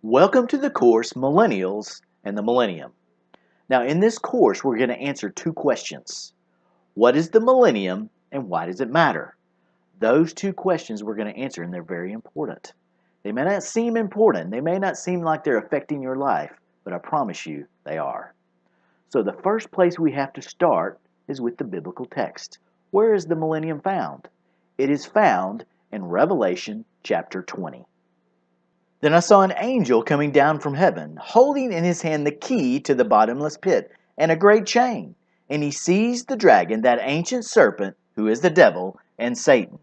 Welcome to the course Millennials and the Millennium. Now, in this course, we're going to answer two questions. What is the millennium and why does it matter? Those two questions we're going to answer, and they're very important. They may not seem important, they may not seem like they're affecting your life, but I promise you they are. So, the first place we have to start is with the biblical text. Where is the millennium found? It is found in Revelation chapter 20. Then I saw an angel coming down from heaven, holding in his hand the key to the bottomless pit and a great chain. And he seized the dragon, that ancient serpent, who is the devil and Satan,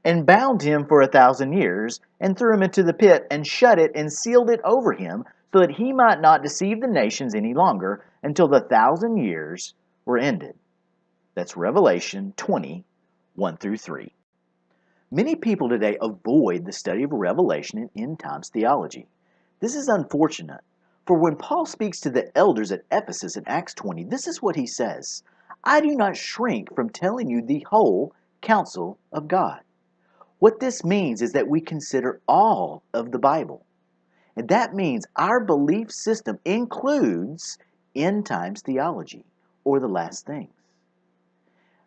and bound him for 1,000 years, and threw him into the pit, and shut it, and sealed it over him, so that he might not deceive the nations any longer, until the 1,000 years were ended. That's Revelation 20, 1 through 3. Many people today avoid the study of Revelation and end times theology. This is unfortunate, for when Paul speaks to the elders at Ephesus in Acts 20, this is what he says: I do not shrink from telling you the whole counsel of God. What this means is that we consider all of the Bible. And that means our belief system includes end times theology, or the last things.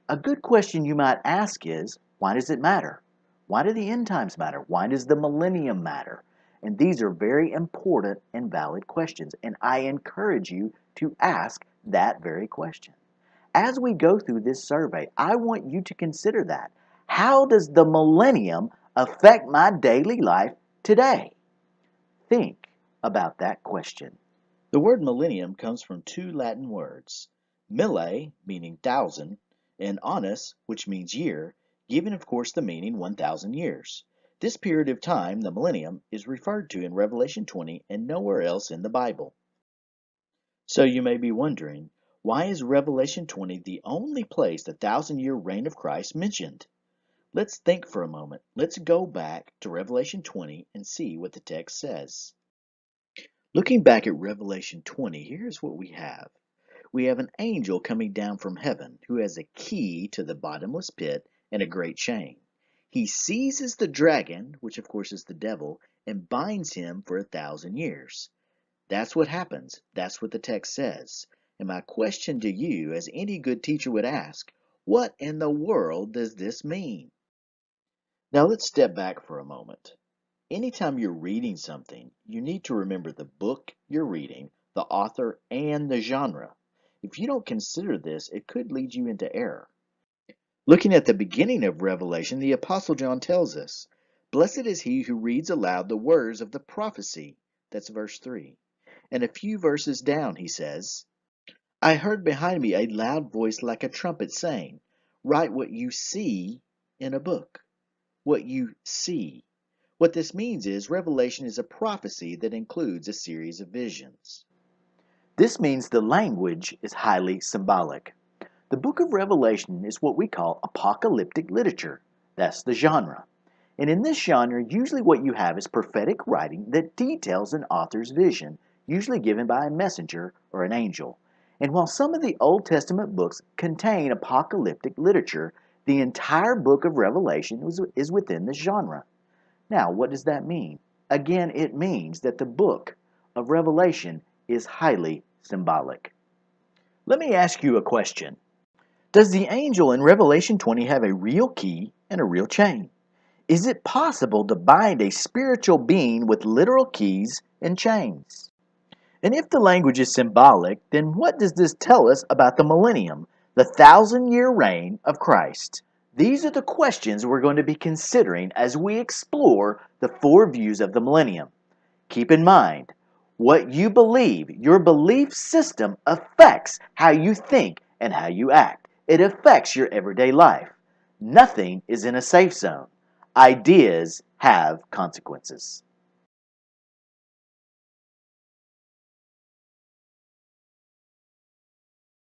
A good question you might ask is, why does it matter? Why do the end times matter? Why does the millennium matter? And these are very important and valid questions, and I encourage you to ask that very question. As we go through this survey, I want you to consider that. How does the millennium affect my daily life today? Think about that question. The word millennium comes from two Latin words, mille, meaning thousand, and annus, which means year, giving, of course, the meaning 1,000 years. This period of time, the millennium, is referred to in Revelation 20 and nowhere else in the Bible. So you may be wondering, why is Revelation 20 the only place the 1,000-year reign of Christ mentioned? Let's think for a moment. Let's go back to Revelation 20 and see what the text says. Looking back at Revelation 20, here's what we have. We have an angel coming down from heaven who has a key to the bottomless pit and a great chain. He seizes the dragon, which of course is the devil, and binds him for 1,000 years. That's what happens. That's what the text says. And my question to you, as any good teacher would ask, what in the world does this mean? Now let's step back for a moment. Anytime you're reading something, you need to remember the book you're reading, the author, and the genre. If you don't consider this, it could lead you into error. Looking at the beginning of Revelation, the Apostle John tells us, Blessed is he who reads aloud the words of the prophecy. That's verse 3. And a few verses down, he says, I heard behind me a loud voice like a trumpet saying, Write what you see in a book. What you see. What this means is Revelation is a prophecy that includes a series of visions. This means the language is highly symbolic. The book of Revelation is what we call apocalyptic literature. That's the genre. And in this genre, usually what you have is prophetic writing that details an author's vision, usually given by a messenger or an angel. And while some of the Old Testament books contain apocalyptic literature, the entire book of Revelation is within this genre. Now, what does that mean? Again, it means that the book of Revelation is highly symbolic. Let me ask you a question. Does the angel in Revelation 20 have a real key and a real chain? Is it possible to bind a spiritual being with literal keys and chains? And if the language is symbolic, then what does this tell us about the millennium, the 1,000-year reign of Christ? These are the questions we're going to be considering as we explore the four views of the millennium. Keep in mind, what you believe, your belief system affects how you think and how you act. It affects your everyday life. Nothing is in a safe zone. Ideas have consequences.